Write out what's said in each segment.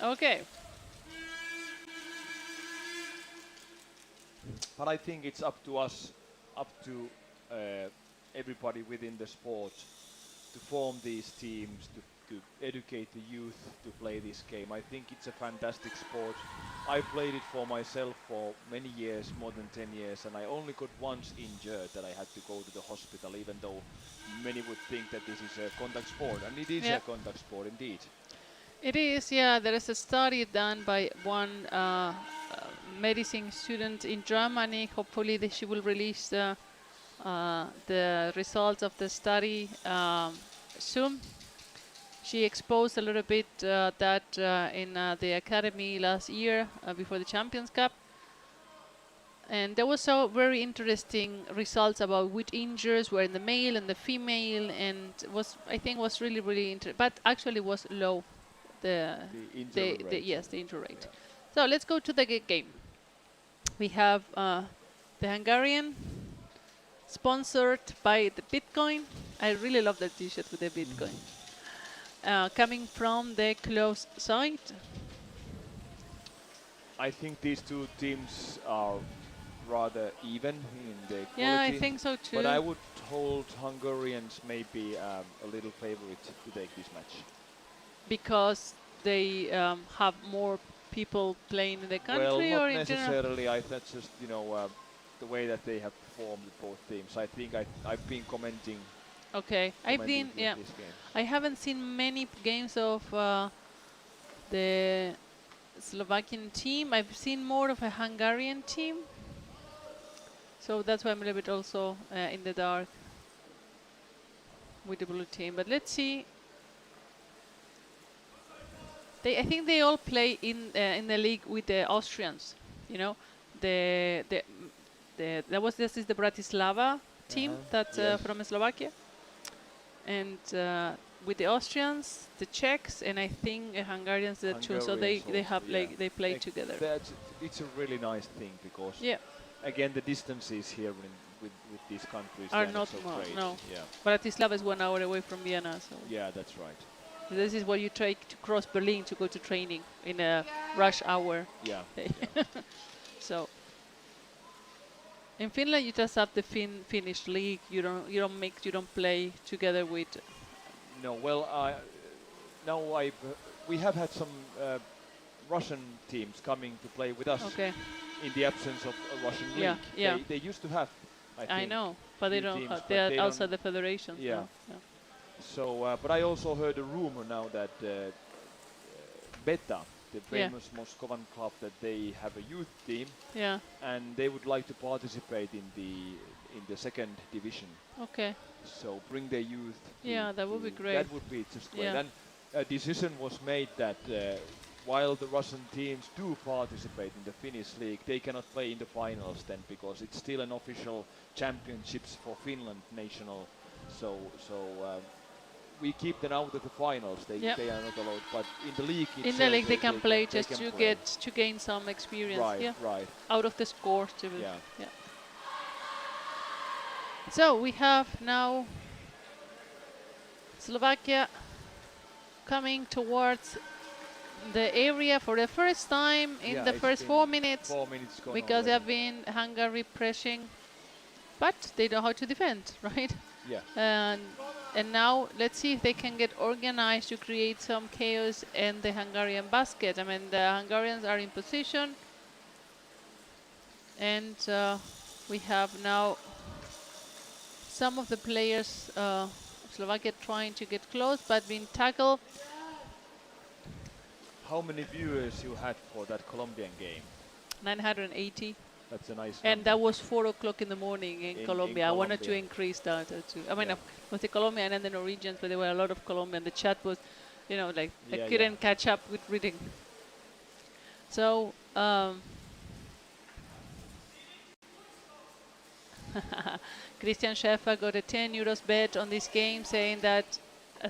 Okay. But I think it's up to us, up to everybody within the sport to form these teams, to educate the youth to play this game. I think it's a fantastic sport. I played it for myself for many years, more than 10 years, and I only got once injured that I had to go to the hospital, even though many would think that this is a contact sport, and it is Yeah. a contact sport indeed. It is, yeah. There is a study done by one medicine student in Germany. Hopefully, she will release the results of the study soon. She exposed a little bit that in the academy last year before the Champions Cup. And there was so very interesting results about which injuries were in the male and the female, and was I think was really interesting, but actually was low the The injury rate. yes, the injury rate. Yeah. So let's go to the game. We have the Hungarian, sponsored by the Bitcoin. I really love that T-shirt with the Bitcoin. Coming from the close side. I think these two teams are rather even in the Yeah, I quality, think so but I too. would hold Hungarians maybe a little favorite to take this match. Because they have more people playing in the Well, country, not or in general? necessarily. That's just the way that they have performed both teams. I think I've been Okay, commenting yeah, this game. I haven't seen many games of the Slovakian team. I've seen more of a Hungarian team, so that's why I'm a little bit also in the dark with the blue team. But let's see. I think they all play in the league with the Austrians. You know, the the this is the Bratislava team that's Yes. from Slovakia, and with the Austrians, the Czechs, and I think Hungarians the two. So Hungarians they also, have yeah. like they play together. It's a really nice thing because Yeah, again the distances here with these countries they are are not not so more, great. no. Yeah. Bratislava is 1 hour away from Vienna, so Yeah, that's right. this is what you take to cross Berlin to go to training in a rush hour. Yeah. Yeah. So in Finland, you just have the Finnish league. You don't play together with. No, well, now we have had some Russian teams coming to play with us Okay. in the absence of a Russian Yeah, league. yeah. They used to have, I I think, know, but they few don't. teams, but They're they outside don't. the federations Yeah. now. Yeah. So, but I also heard a rumor now that Beta, the Yeah. famous Moscovan club, that they have a youth team Yeah. and they would like to participate in the second division. Okay. So bring their youth Yeah, that would be great. that would be just great. Yeah. And a decision was made that while the Russian teams do participate in the Finnish league, they cannot play in the finals then because it's still an official championships for Finland national. So we keep them out of the finals. Yeah. They are not allowed. But in the league itself, In the league, they can play they just can to play. gain some experience. Right, Yeah. right. Out of the score. Yeah. Yeah. So we have now Slovakia coming towards the area for the first time in Yeah, the it's first been 4 minutes, 4 minutes gone because they have already. been Hungary pressing, but they know how to defend, right? Yeah. And now let's see if they can get organized to create some chaos in the Hungarian basket. I mean, the Hungarians are in position, and we have now some of the players of Slovakia trying to get close, but being tackled. How many viewers you had for that Colombian game? 980. That's a nice And number. that was 4 o'clock in the morning in Colombia. I wanted to Colombia. increase that too. I mean, Yeah. with the Colombian and the Norwegians, but there were a lot of Colombian. The chat was, like I Yeah, couldn't catch up with reading. So, Christian Schäfer got a 10 euros bet on this game, saying that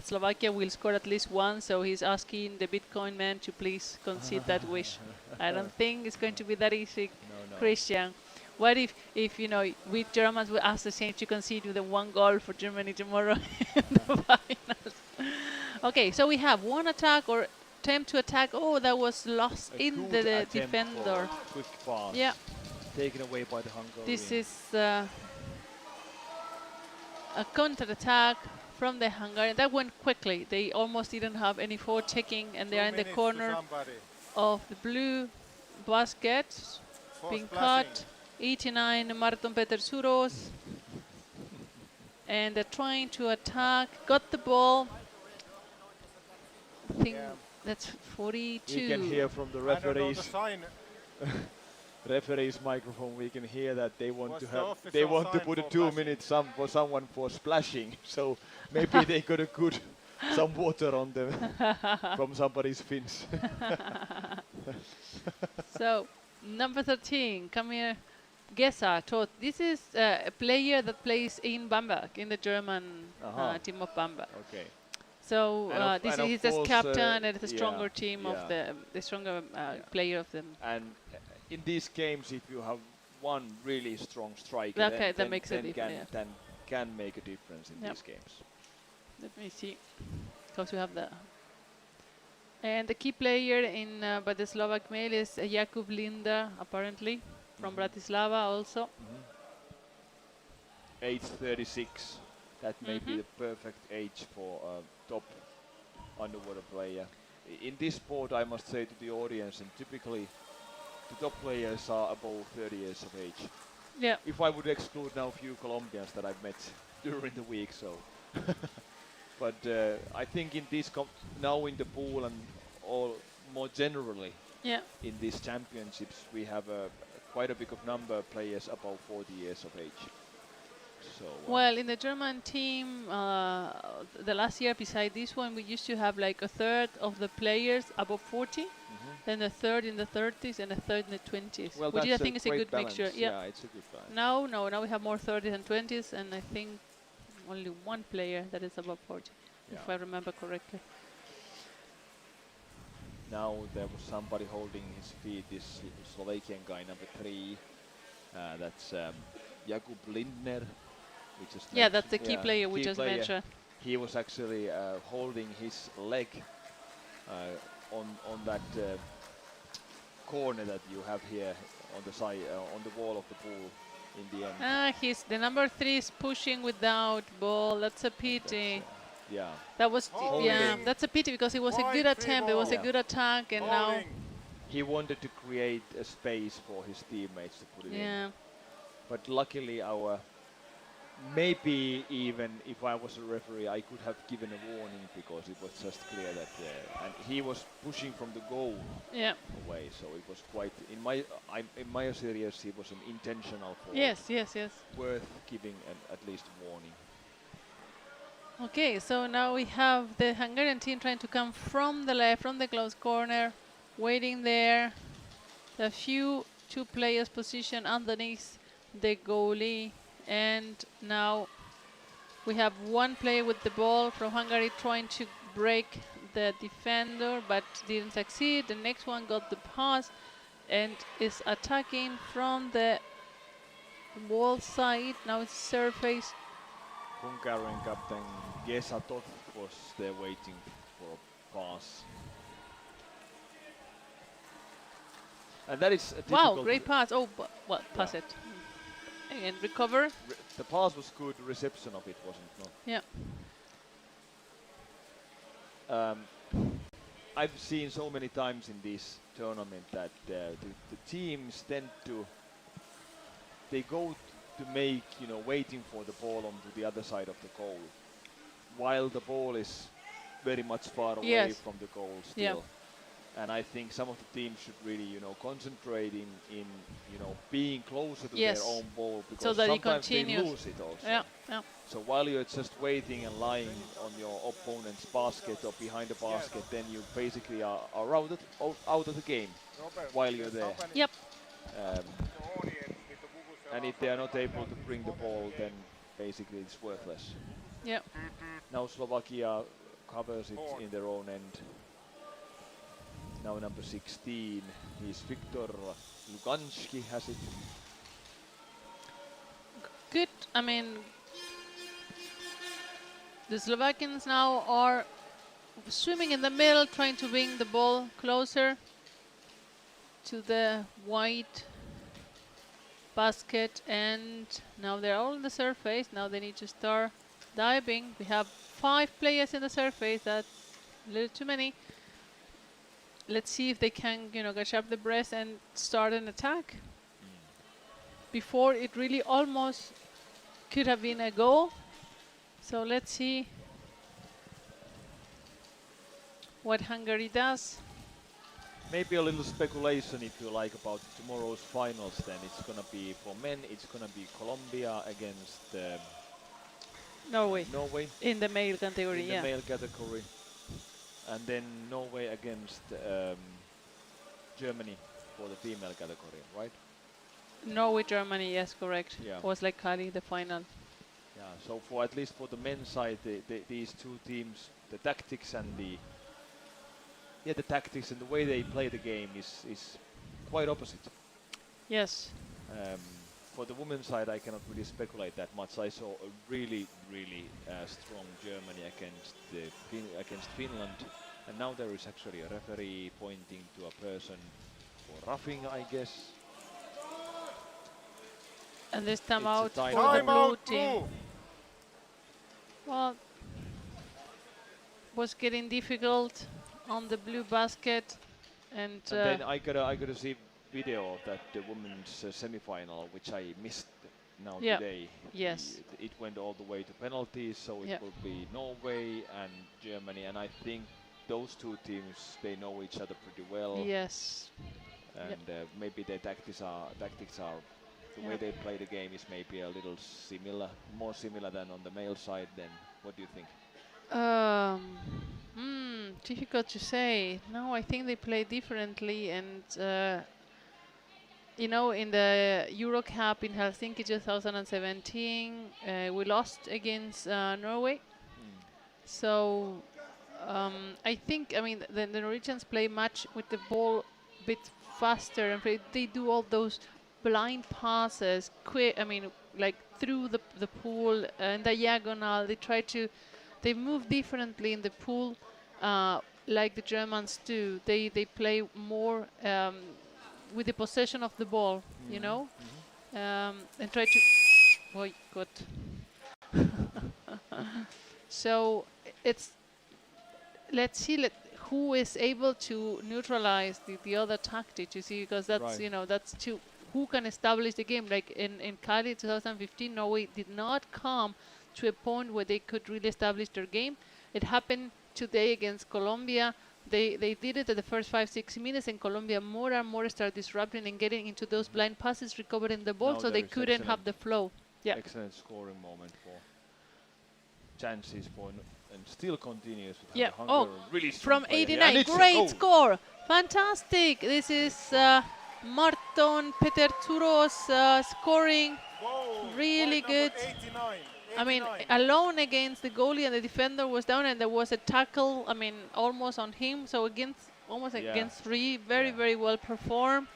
Slovakia will score at least one. So he's asking the Bitcoin man to please concede that wish. I don't think it's going to be that easy, No, no. Christian. What if we Germans will ask the same to concede with a 1 goal for Germany tomorrow in the finals? Okay, so we have one attack or attempt to attack. Oh, that was lost A in good the attempt defender. for quick pass. Yeah, Taken away by the Hungarian. this is a counter-attack from the Hungarian. That went quickly. They almost didn't have any forward checking, and they are in the corner of the blue basket, being cut. 89, Marton Petersuros. And they're trying to attack. Got the ball. I think that's 42. We can hear from the referee's microphone. We can hear that they want to have. They want to put a 2 minute for someone for splashing. So maybe they got a good some water on them from somebody's fins. So number 13, come here. Gesa taught. This is a player that plays in Bamberg, in the German team of Bamberg. Okay. So this is his captain and the stronger team of the stronger player of them. And in these games, if you have one really strong striker, that makes a difference. Then can make a difference in these games. Let me see, because we have the. And the key player in by the Slovak male is Jakub Linda, apparently. From Bratislava also. Age 36. That may be the perfect age for a top underwater player. In this sport, I must say to the audience, and typically the top players are above 30 years of age. Yeah. If I would exclude now a few Colombians that I've met during the week, so. But I think in this now in the pool and all more generally in these championships, we have quite a big of number of players above 40 years of age. So, well, in the German team, the last year beside this one, we used to have like a third of the players above 40, then a third in the 30s and a third in the 20s, well, which I think is a good balance. mixture. Yeah, it's a good balance. Now we have more 30s and 20s, and I think only one player that is above 40, if I remember correctly. Now there was somebody holding his feet, this Slovakian guy, number 3. That's Jakub Lindner. That's the key player we just mentioned. He was actually holding his leg on that corner that you have here on the side, on the wall of the pool in the end. The number 3 is pushing without ball. That's a pity. That was that's a pity because it was a good attempt. It was a good attack, and now he wanted to create a space for his teammates to put it in. But luckily, maybe even if I was a referee, I could have given a warning because it was just clear that and he was pushing from the goal away. So it was quite in my serious. It was an intentional fault. Yes. Worth giving at least warning. Okay, so now we have the Hungarian team trying to come from the left, from the close corner, waiting there. The two players positioned underneath the goalie, and now we have one player with the ball from Hungary trying to break the defender, but didn't succeed. The next one got the pass and is attacking from the wall side. Now it's surface. Hungarian captain Gesatov was there waiting for a pass. And that is a difficult. Wow, great pass. Oh, pass it. And recover. The pass was good, reception of it wasn't, no? Yeah. I've seen so many times in this tournament that the teams tend to, they go to make, waiting for the ball onto the other side of the goal, while the ball is very much far away from the goal still. And I think some of the teams should really, concentrate in being closer to their own ball, because so that sometimes they lose it also. Yeah. So while you're just waiting and lying on your opponent's basket or behind the basket, then you basically are out of the game while you're there. Yep. And if they are not able to bring the ball, then basically it's worthless. Yeah. Now Slovakia covers it in their own end. Now number 16, he's Viktor Luganski, has it. Good. I mean, the Slovakians now are swimming in the middle, trying to bring the ball closer to the white basket, and now they're all on the surface. Now they need to start diving. We have 5 players in the surface. That's a little too many. Let's see if they can, catch up the breath and start an attack. Before it really almost could have been a goal. So let's see what Hungary does. Maybe a little speculation, if you like, about tomorrow's finals. Then it's gonna be for men. It's gonna be Colombia against Norway Norway in the male category, in the male category, and then Norway against Germany for the female category, right? Norway, Germany, yes, correct. Yeah. Was like Kali, the final. Yeah. So for at least for the men's side, these two teams, the tactics and the tactics and the way they play the game is quite opposite. Yes. For the women's side, I cannot really speculate that much. I saw a really strong Germany against Finland, and now there is actually a referee pointing to a person for roughing, I guess. And this time out for the Time blue team. Well, was getting difficult on the blue basket, and then I gotta see video of that the women's semi-final, which I missed now today. Yes. It went all the way to penalties, so it will be Norway and Germany, and I think those two teams, they know each other pretty well. Yes. And maybe their tactics are the way they play the game is maybe a little similar, more similar than on the male side. Then what do you think? Difficult to say. No, I think they play differently, and in the Euro Cup in Helsinki 2017, we lost against Norway. So I think, the Norwegians play much with the ball a bit faster, and they do all those blind passes, like through the pool and diagonal. They move differently in the pool, like the Germans do. They play more with the possession of the ball, and try to. Oh, good. So let's see who is able to neutralize the other tactic. You see, because that's that's who can establish the game. Like in Cali 2015, Norway did not come to a point where they could really establish their game. It happened today against Colombia. They did it at the first 5-6 minutes, and Colombia more and more started disrupting and getting into those blind passes, recovering the ball, so they couldn't have the flow. Yeah. Excellent scoring moment for chances for and still continues with Hungary. Oh, really strong from player. 89, great score, fantastic. This is Marton Peterturos scoring, really good. 89. Alone against the goalie, and the defender was down, and there was a tackle, almost on him. So almost against 3, very well performed.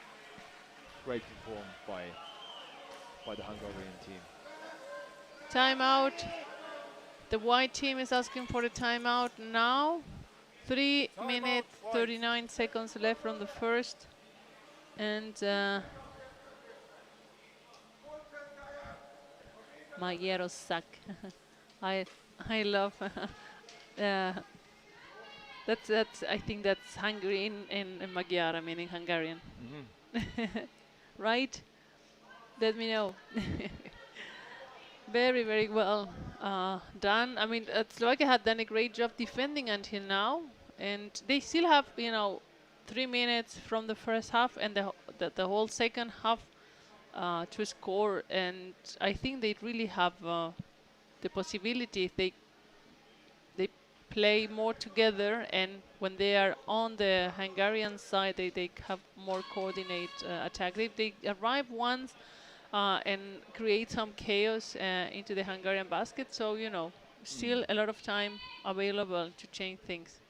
Great performed by the Hungarian team. Timeout. The white team is asking for a timeout now. 3 minutes, 39 seconds left from the first. And Magyaros suck. I love that's I think that's Hungary in Magyar, meaning Hungarian. Right? Let me know. Very well done. Slovakia had done a great job defending until now, and they still have 3 minutes from the first half and the whole second half to score. And I think they really have the possibility, if they play more together, and when they are on the Hungarian side, they have more coordinated attack. They arrive once and create some chaos into the Hungarian basket. So, still a lot of time available to change things.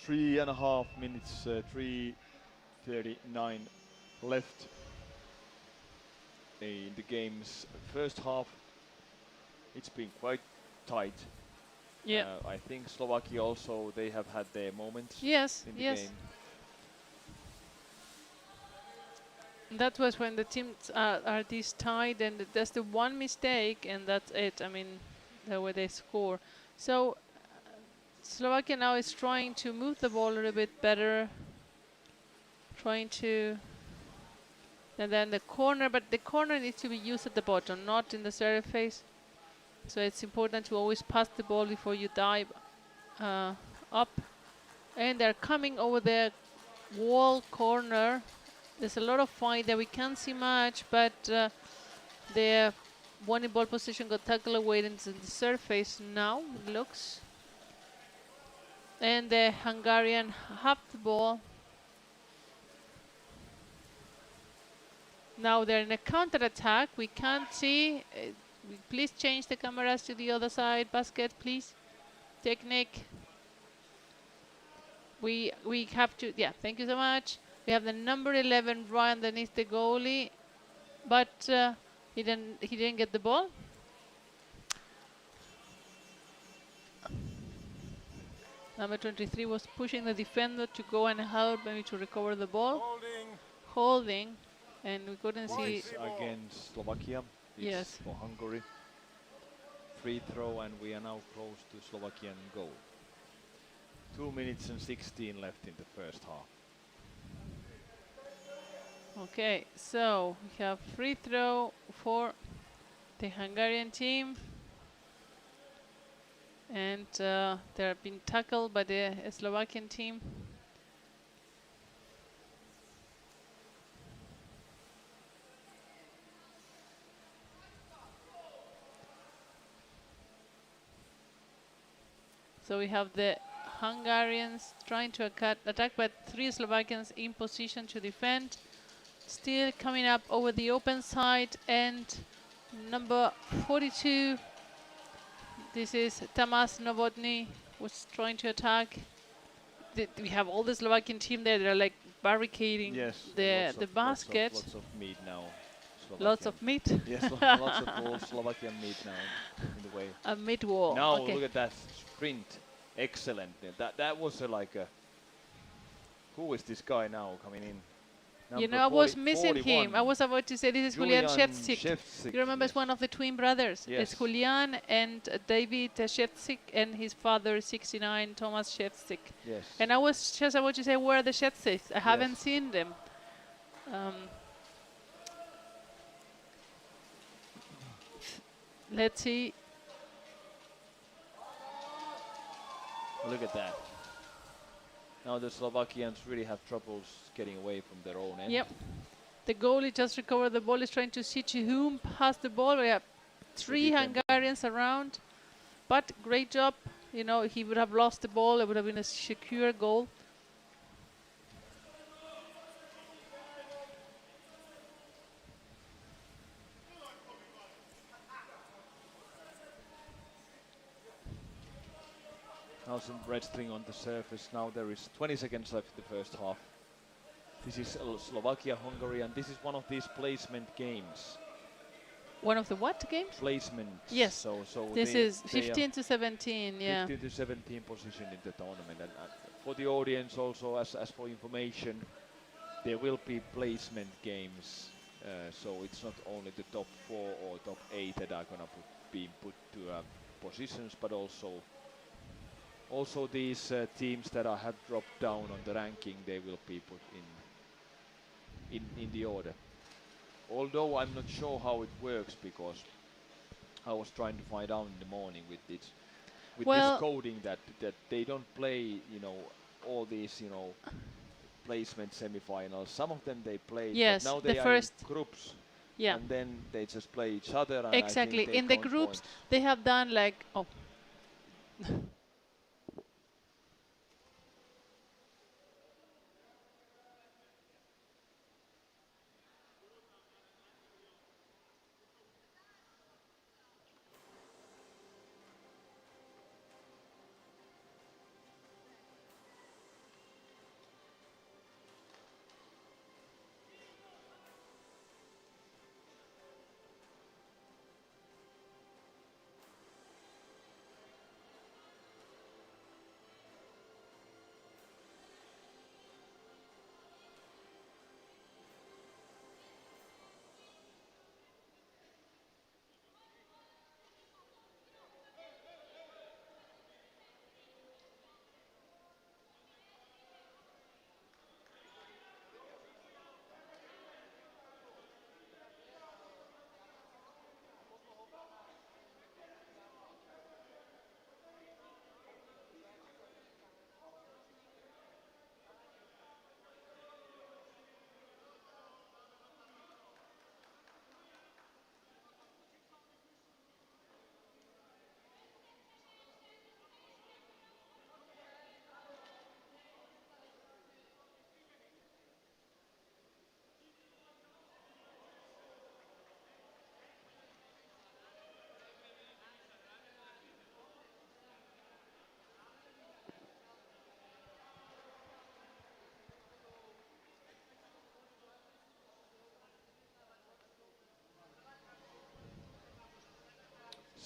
3.5 minutes, 3:39 left in the game's first half. It's been quite tight. Yeah. I think Slovakia also, they have had their moments Yes. in the Yes. game. That was when the teams are this tied, and that's the one mistake, and that's it. I mean, the way they score. So Slovakia now is trying to move the ball a little bit better, trying to, and then the corner, but the corner needs to be used at the bottom, not in the surface. So it's important to always pass the ball before you dive up. And they're coming over the wall corner. There's a lot of fight there. We can't see much, but the one in ball position got tackled away into the surface now, it looks. And the Hungarian have the ball. Now they're in a counter-attack. We can't see. Please change the cameras to the other side. Basket, please. Technique. We have to, yeah, thank you so much. We have the number 11 right underneath the goalie, but he didn't get the ball. Number 23 was pushing the defender to go and help, maybe to recover the ball. Holding, and we couldn't see. It's against Slovakia. It's Yes. for Hungary. Free throw, and we are now close to Slovakian goal. 2 minutes and 16 left in the first half. Okay, so we have free throw for the Hungarian team, and they're being tackled by the Slovakian team. So we have the Hungarians trying to attack, but 3 Slovakians in position to defend. Still coming up over the open side, and number 42, this is Tamas Novotny, was trying to attack. We have all the Slovakian team there. They're like barricading the basket. Lots of meat now. Lots of meat. Yes, lots of all Slovakian meat now in the way. A mid wall. Now Okay. look at that sprint. Excellent. That was like a. Who is this guy now coming in? You Number know, I was 40 missing him. 41. I was about to say this is Julian Shevtsik. Shevtsik, You remember, yes. it's one of the twin brothers. Yes. It's Julian and David Shevtsik, and his father, 69, Thomas Shevtsik. Yes. And I was just about to say, where are the Shevtsiks? I haven't Yes. seen them. Let's see. Look at that. Now the Slovakians really have troubles getting away from their own end. Yep. The goalie just recovered the ball. Is trying to see whom pass the ball. We have 3 defender. Hungarians around, but great job. You know, he would have lost the ball. It would have been a secure goal. Now some red string on the surface. Now there is 20 seconds left in the first half. This is Slovakia, Hungary, and this is one of these placement games. One of the what games? Placement. Yes. So This they- is they are 15 to 17. Yeah. 15 to 17 position in the tournament. And for the audience also, as for information, there will be placement games. So it's not only the top 4 or top 8 that are going to be put to positions, but also these teams that have dropped down on the ranking, they will be put in the order. Although I'm not sure how it works, because I was trying to find out in the morning with this coding that they don't play, all these, placement semifinals. Some of them they play, Yes, but now the they are first- in groups. Yeah. And then they just play each other. And Exactly. I think they In the count groups, points. they have done like, oh.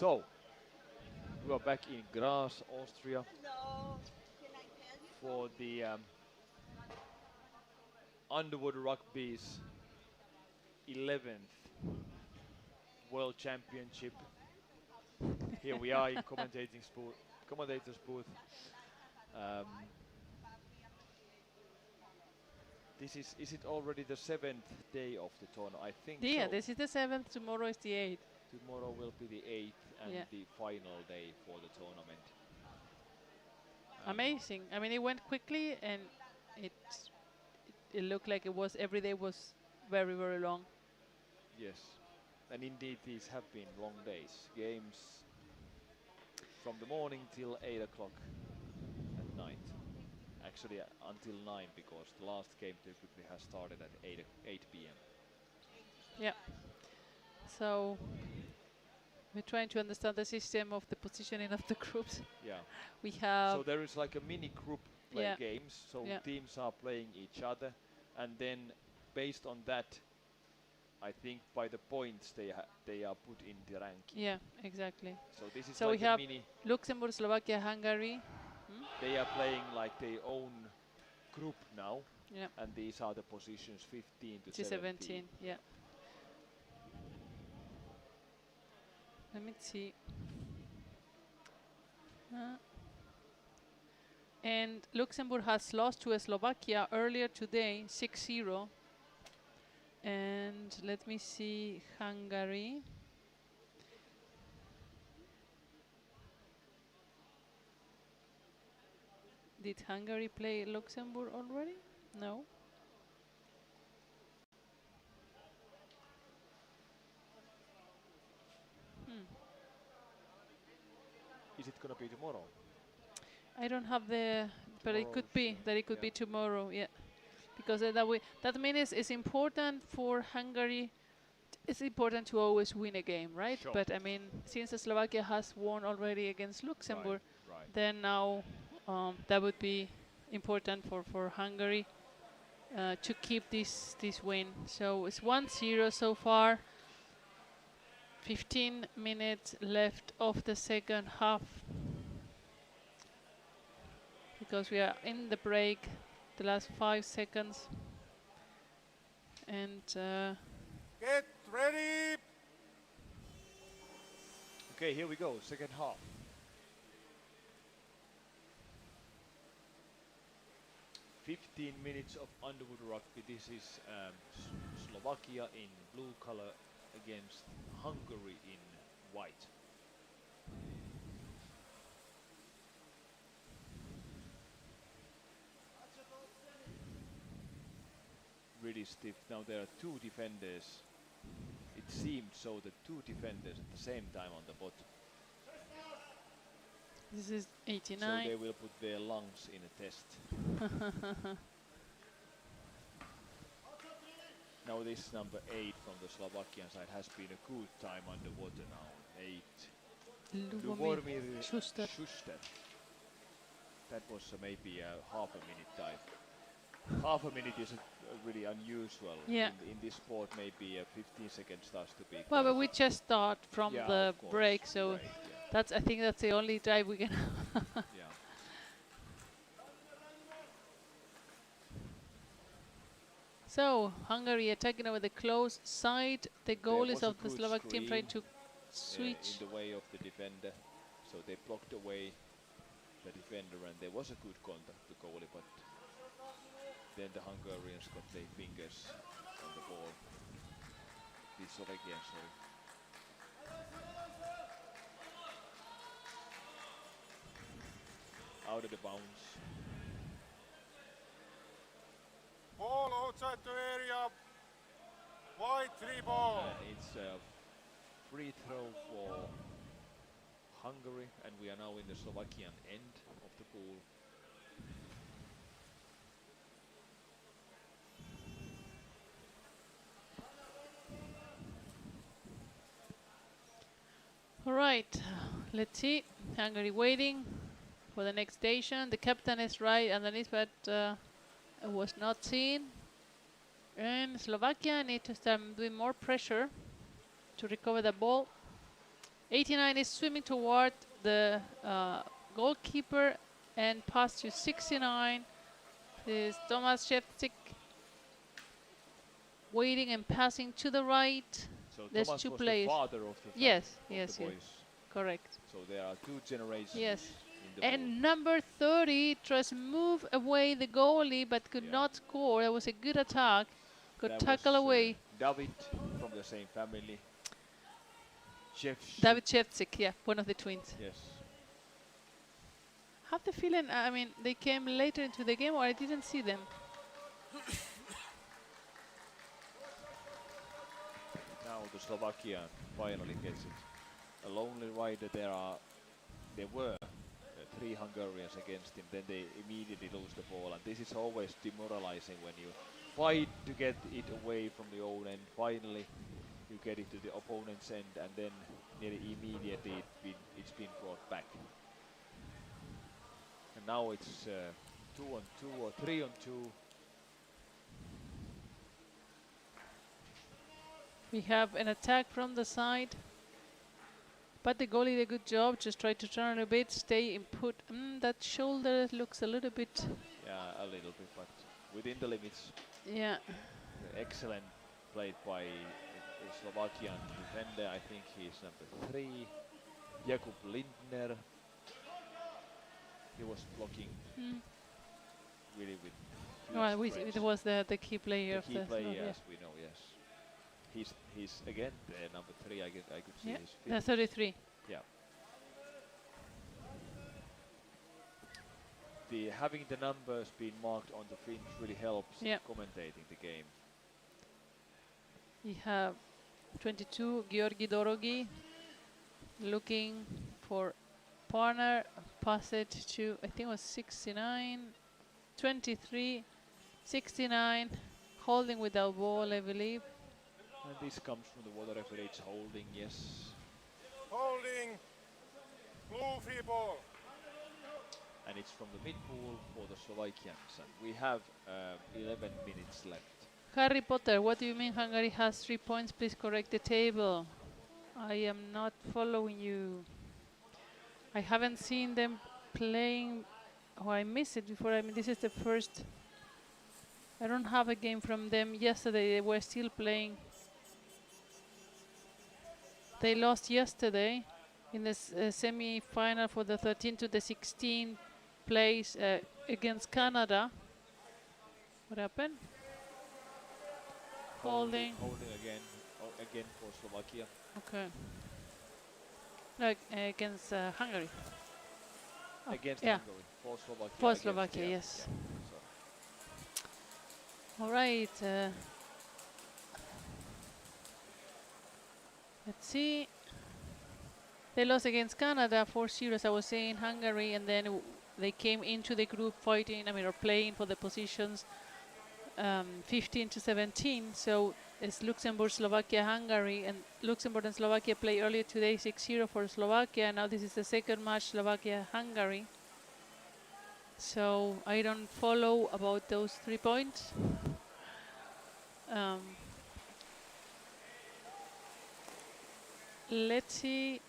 So, we are back in Graz, Austria for the Underwood Rugby's 11th World Championship. Here we are in commentators booth. This is it already the 7th day of the tournament? I think Yeah, so. this is the 7th, tomorrow is the 8th. Tomorrow will be the 8th and Yeah. the final day for the tournament. Amazing. I mean, it went quickly and it looked like it was, every day was very, very long. Yes, and indeed these have been long days. Games from the morning till 8 o'clock at night. Actually until 9, because the last game typically has started at 8 p.m. Yeah. So we're trying to understand the system of the positioning of the groups. Yeah. We have. So there is like a mini group play Yeah. games. So Yeah. teams are playing each other, and then based on that, I think by the points they are put in the ranking. Yeah, exactly. So this is So like we a have mini. Luxembourg, Slovakia, Hungary. They are playing like their own group now, Yeah. and these are the positions 15 to To 17. 17. Yeah. Let me see. And Luxembourg has lost to Slovakia earlier today, 6-0. And let me see, Hungary. Did Hungary play Luxembourg already? No. Is it gonna be tomorrow? I don't have the, but it could Tomorrow's, be that it could be tomorrow. Yeah, because that means it's important for Hungary. It's important to always win a game, right? Sure. But I mean, since Slovakia has won already against Luxembourg, Right. then now that would be important for Hungary to keep this win. So it's 1-0 so far. 15 minutes left of the second half. Because we are in the break, the last 5 seconds. And Get ready! Okay, here we go, second half. "15 minutes of Underwood rugby." This is Slovakia in blue color against Hungary in white. Really stiff. Now there are 2 defenders. It seemed so that 2 defenders at the same time on the bottom. this is So 89. they will put their lungs in a test. Now this number 8 from the Slovakian side has been a good time underwater now. 8. Lubomir Schuster. Schuster. That was maybe a half a minute dive. Half a minute is really unusual. Yeah. In this sport, maybe 15 seconds starts to be. Well, but we just start from Yeah, the of course. break, so Right, yeah. that's, I think that's the only drive we can. Yeah. So Hungary attacking over the close side. The goal is was a of the good Slovak team trying screen, to switch. in the way of the defender, so they blocked away the defender, and there was a good contact to goalie, but then the Hungarians got their fingers on the ball. The Slovakians, sorry. Out of the bounds. Ball outside the area. White 3 ball. And it's a free throw for Hungary, and we are now in the Slovakian end of the pool. All right, let's see. Hungary waiting for the next station. The captain is right underneath, but it was not seen. And Slovakia need to start doing more pressure to recover the ball. 89 is swimming toward the goalkeeper and pass to 69. This is Tomas Shevchik waiting and passing to the right. So There's Thomas two was players. the father of the Yes, of yes, the yes. boys. Correct. So there are two generations Yes. in the And number 30 tries to move away the goalie but could Yeah. not score. That was a good attack. Could That tackle was, away. David from the same family. David Shevchik, yeah, one of the twins. Yes. Have the feeling, I mean, they came later into the game or I didn't see them. Now the Slovakia finally gets it. A lonely rider. There were 3 Hungarians against him. Then they immediately lose the ball, and this is always demoralizing when you fight to get it away from the own end. Finally, you get it to the opponent's end, and then nearly immediately it's been brought back. And now it's 2-on-2 or 3-on-2. We have an attack from the side. But the goalie did a good job, just tried to turn a bit, stay in put. That shoulder looks a little bit... Yeah, a little bit, but within the limits. Yeah. Excellent played by the Slovakian defender. I think he's number 3. Jakub Lindner. He was blocking really with Well, it was the key player of the... key player, yes, we know, yes. He's again number 3. I could see his feet. 33. Yeah. Having the numbers being marked on the fringe really helps commentating the game. We have 22, Georgi Dorogi, looking for partner, pass it to, I think it was 69, 23, 69, holding without ball, I believe. And this comes from the water referee, it's holding, yes. Holding. Blue free ball. And it's from the mid-pool for the Slovakians. And we have 11 minutes left. Harry Potter, what do you mean Hungary has 3 points? Please correct the table. I am not following you. I haven't seen them playing. Oh, I missed it before. I mean, this is the first. I don't have a game from them yesterday. They were still playing. They lost yesterday in the semi-final for the 13 to the 16 place against Canada. What happened? Holding again for Slovakia. Okay. Like against Hungary. Against yeah. Hungary. For Slovakia. For Slovakia, yes. All right. Let's see. They lost against Canada 4-0, as I was saying, Hungary, and then they came into the group fighting, or playing for the positions 15 to 17. So it's Luxembourg, Slovakia, Hungary, and Luxembourg and Slovakia play earlier today 6-0 for Slovakia. Now this is the second match, Slovakia, Hungary. So I don't follow about those 3 points. Let's see.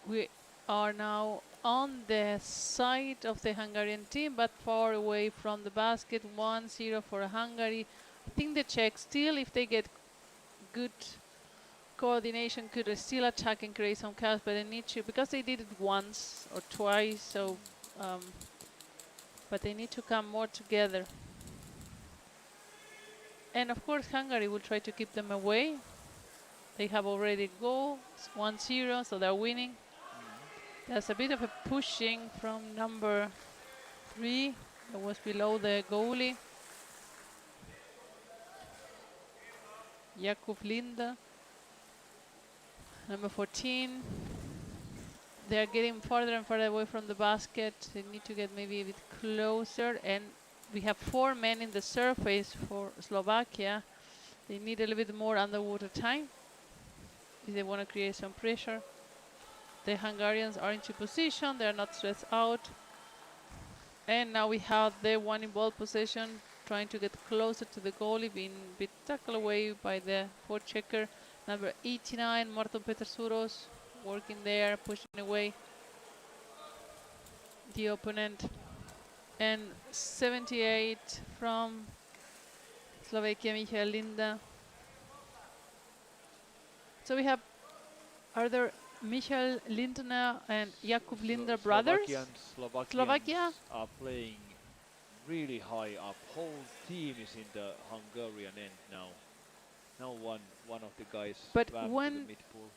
We are now on the side of the Hungarian team, but far away from the basket. 1-0 for Hungary. I think the Czechs still, if they get good coordination, could still attack and create some chaos, but they need to, because they did it once or twice, so but they need to come more together. And of course Hungary will try to keep them away. They have already goal, 1-0, so they're winning. There's a bit of a pushing from number 3 that was below the goalie. Jakub Linde. Number 14. They're getting farther and farther away from the basket. They need to get maybe a bit closer. And we have 4 men in the surface for Slovakia. They need a little bit more underwater time if they want to create some pressure. The Hungarians are into position. They're not stressed out. And now we have the one in ball possession, trying to get closer to the goalie, being a bit tackled away by the forechecker. Number 89, Marton Petersuros, working there, pushing away the opponent. And 78 from Slovakia, Michael Linda. So we have, are there Michael Lindner and Jakub Lindner brothers? Slovakians Slovakia? are playing really high up. Whole team is in the Hungarian end now. Now one of the guys But swam to the when mid pool.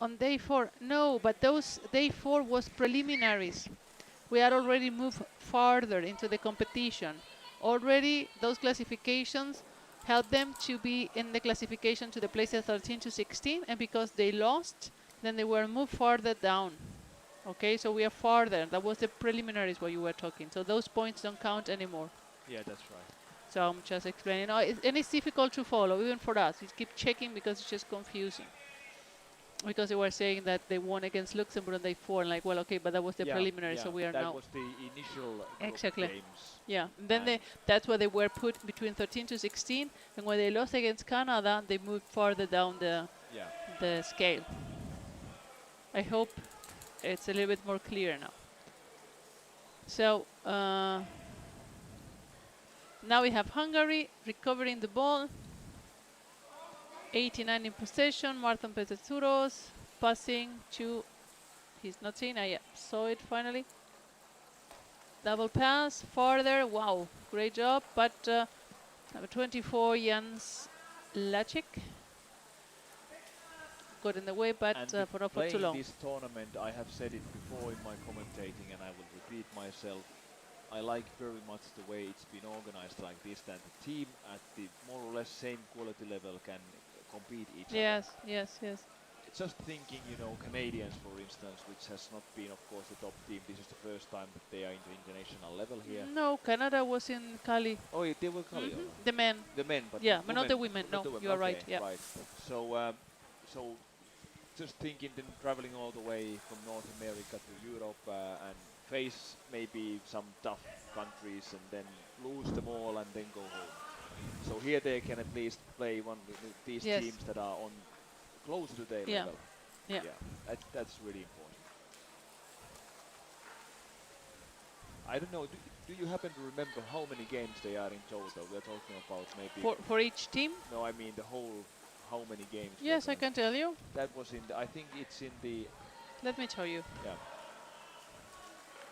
on day 4, no, but those day 4 was preliminaries. We had already moved farther into the competition. Already those classifications helped them to be in the classification to the places 13 to 16, and because they lost, then they were moved farther down. Okay, so we are farther. That was the preliminaries what you were talking. So those points don't count anymore. Yeah, that's right. So I'm just explaining. And it's difficult to follow, even for us. We keep checking because it's just confusing. Because they were saying that they won against Luxembourg on day 4, and like, well, okay, but that was the preliminary, so we are that now. was the initial group Exactly. games. Yeah, and then that's why they were put between 13 to 16, and when they lost against Canada, they moved farther down the scale. I hope it's a little bit more clear now. So now we have Hungary recovering the ball. 89 in possession. Martin Petersouros passing to. He's not seen. I saw it finally. Double pass farther. Wow, great job. But number 24, Jans Lacek, got in the way, but for not for too long. This tournament, I have said it before in my commentating, and I will repeat myself. I like very much the way it's been organized like this, that the team at the more or less same quality level can compete each other. Yes. Just thinking, Canadians, for instance, which has not been, of course, the top team. This is the first time that they are in the international level here. No, Canada was in Cali. Oh, yeah, they were Cali. The men. The men, but yeah, but not the women. No, you are right. Yeah. Right. So just thinking, then traveling all the way from North America to Europe and face maybe some tough countries and then lose them all and then go home. So here they can at least play one with these teams that are on close to their level. Yeah. That's really important. I don't know. Do you happen to remember how many games they are in total? We're talking about maybe for each team. No, I mean the whole. How many games? Yes, I can tell you. That was in. I think it's in the. Let me tell you. Yeah.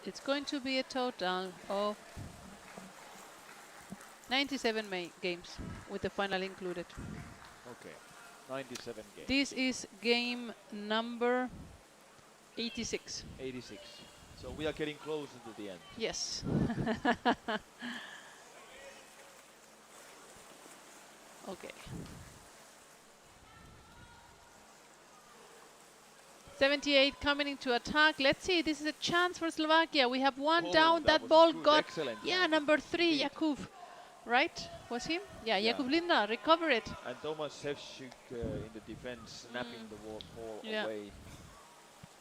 It's going to be a total of 97 games with the final included. Okay, 97 games. This is game number 86. 86. So we are getting closer to the end. Yes. Okay. 78 coming into attack. Let's see, this is a chance for Slovakia. We have one down. That ball got. Excellent. Yeah, number 3, Jakub. Right? Was him? Yeah, Jakub Linda. Recover it. And Thomas Sevchuk in the defense, snapping the ball away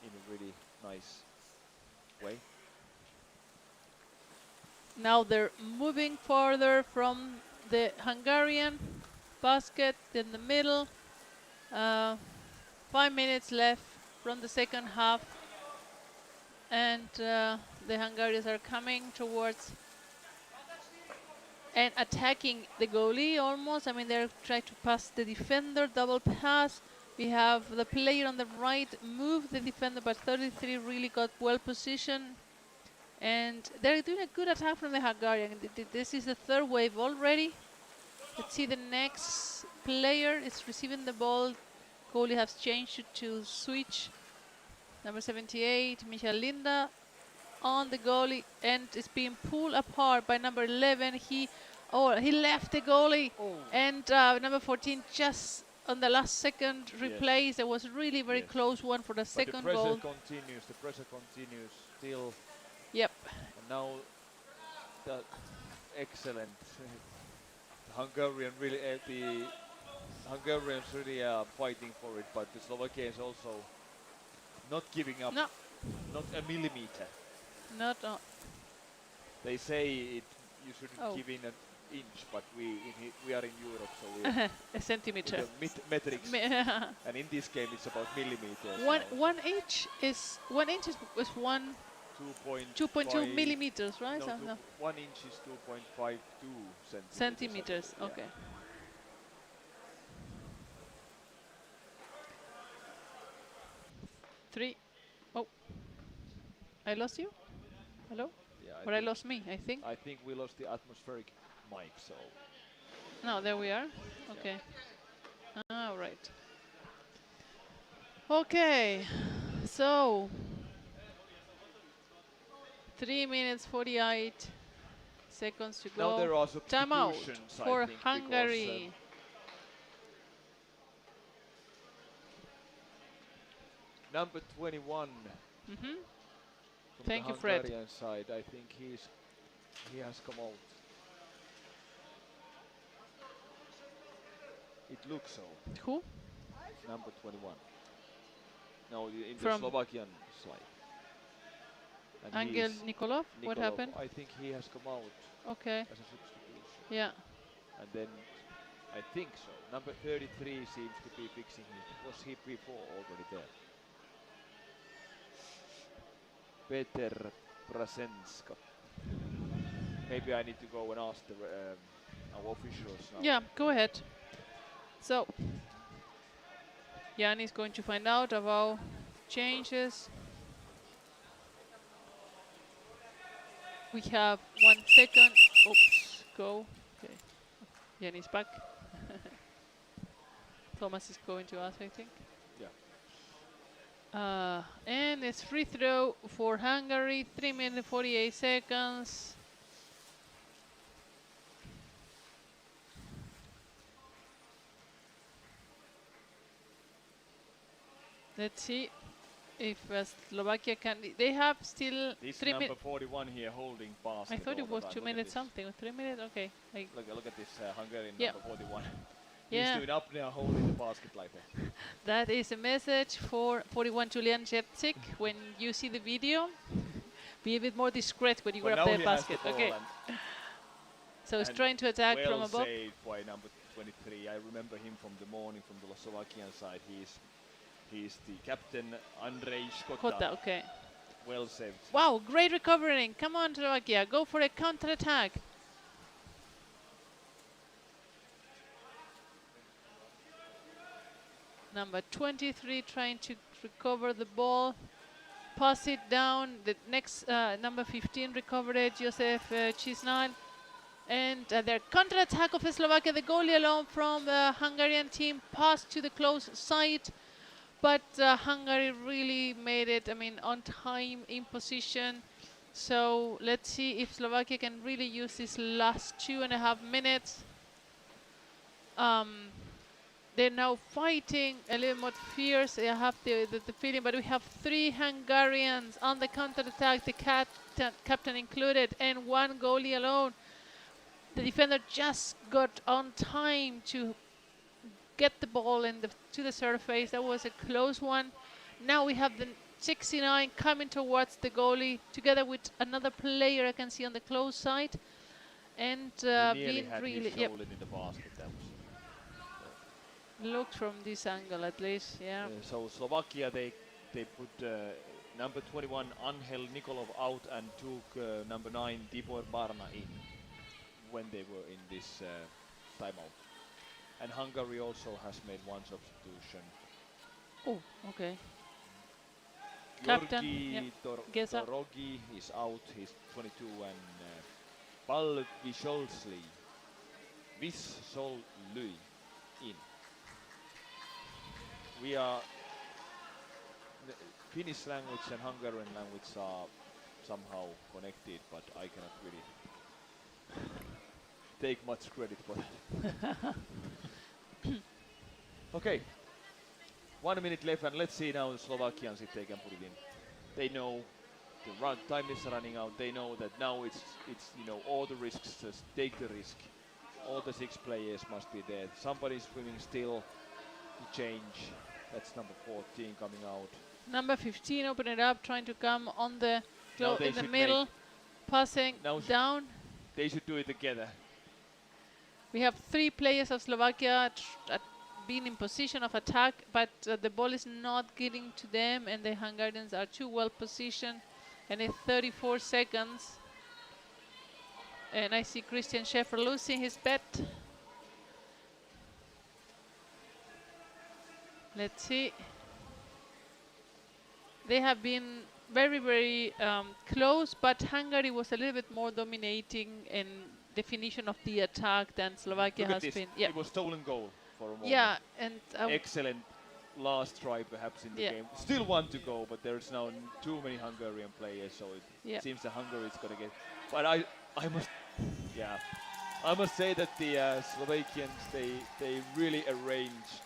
in a really nice way. Now they're moving further from the Hungarian basket in the middle. 5 minutes left from the second half, and the Hungarians are coming towards and attacking the goalie almost. I mean, they're trying to pass the defender, double pass. We have the player on the right move the defender, but 33 really got well positioned. And they're doing a good attack from the Hungarian. This is the third wave already. Let's see, the next player is receiving the ball. Goalie has changed it to switch. Number 78, Michael Linda on the goalie, and is being pulled apart by number 11. He left the goalie, and number 14 just on the last second replace. It was really very close one for the second goal. The pressure continues still. Yep. And now the excellent Hungarians really are fighting for it, but the Slovakians also not giving up. No. Not a millimeter. Not. They say you shouldn't give in inch, but we are in Europe, so we're A centimeter. with the metrics. And in this game, it's about millimeters. One inch is 1 2.2 2.5 millimeters, right? No, So, no. 1 inch is 2.52 centimeters. Centimeters. Yeah. Okay. 3. Oh, I lost you. Hello. Yeah, Or I lost me, I think. I think we lost the atmospheric mic, so. No, there we are. Okay. All right. Okay. So 3 minutes 48 seconds to go. Now there are Timeout substitutions, I for think, Hungary. Number 21 Mm-hmm. from Thank the you, Fred. Hungarian side, I think he has come out. It looks so. Who? Number 21. No, in the From Slovakian slide. And Angel Nikolov? What Nikolov, happened? I think he has come out Okay. as a substitution. Yeah. And then I think so. Number 33 seems to be fixing it. Was he before already there? Peter Prasenska. Maybe I need to go and ask our officials now. Yeah, go ahead. So, Jan is going to find out about changes. We have 1 second. Oops, go. Okay. Jan is back. Thomas is going to ask, I think. Yeah. And it's free throw for Hungary, 3 minutes 48 seconds. Let's see if Slovakia can. They have still This 3 number minutes. 41 here holding basket. I thought it all the was time. 2 Look at minutes this. something, or 3 minutes. Okay. Look at this Hungarian Yeah. number 41. Yeah. He's doing up now, holding the basket like that. That is a message for 41 Julian Jepcik. When you see the video, be a bit more discreet when you But grab now the he has basket. the ball okay. and So he's and trying to attack from well above. saved by number 23. I remember him from the morning from the Slovakian side. He's the captain, Andrej Škota. Kota, okay. Well saved. Wow, great recovering. Come on, Slovakia. Go for a counter-attack. Number 23 trying to recover the ball. Pass it down. The next number 15 recovered it, Josef Chisnal. And their counter-attack of Slovakia, the goalie alone from the Hungarian team, passed to the close side. But Hungary really made it, on time, in position. So let's see if Slovakia can really use these last 2.5 minutes. They're now fighting a little more fierce. I have the feeling, but we have 3 Hungarians on the counter-attack, the captain included, and 1 goalie alone. The defender just got on time to get the ball to the surface. That was a close one. Now we have the 69 coming towards the goalie, together with another player I can see on the close side. And being really, his shoulder in the basket. That was looked from this angle at least, yeah. so Slovakia, they put number 21 Angel Nikolov out and took number 9 Tibor Barna in when they were in this timeout. And Hungary also has made 1 substitution. Oh, okay. Captain Captain, Torogi is out, he's 22, and Paul Visolsli in. We are Finnish language and Hungarian language are somehow connected, but I cannot really take much credit for that. Okay, 1 minute left, and let's see now the Slovakians if they can put it in. They know the time is running out. They know that now it's all the risks. Just take the risk. All the 6 players must be there. Somebody's swimming still to change. That's number 14 coming out. Number 15 open it up, trying to come on the in the should middle, passing now down. They should do it together. We have 3 players of Slovakia being in position of attack, but the ball is not getting to them, and the Hungarians are too well positioned. And it's 34 seconds. And I see Christian Schäfer losing his bet. Let's see. They have been very, very close, but Hungary was a little bit more dominating in definition of the attack than Slovakia Look at has this. been. Yeah, It was stolen goal for a moment. yeah, and Excellent last try perhaps in the Yeah. game. Still one to go, but there's now too many Hungarian players, so it Yeah. seems that Hungary is going to get. But I must, yeah, I must say that the Slovakians they really arranged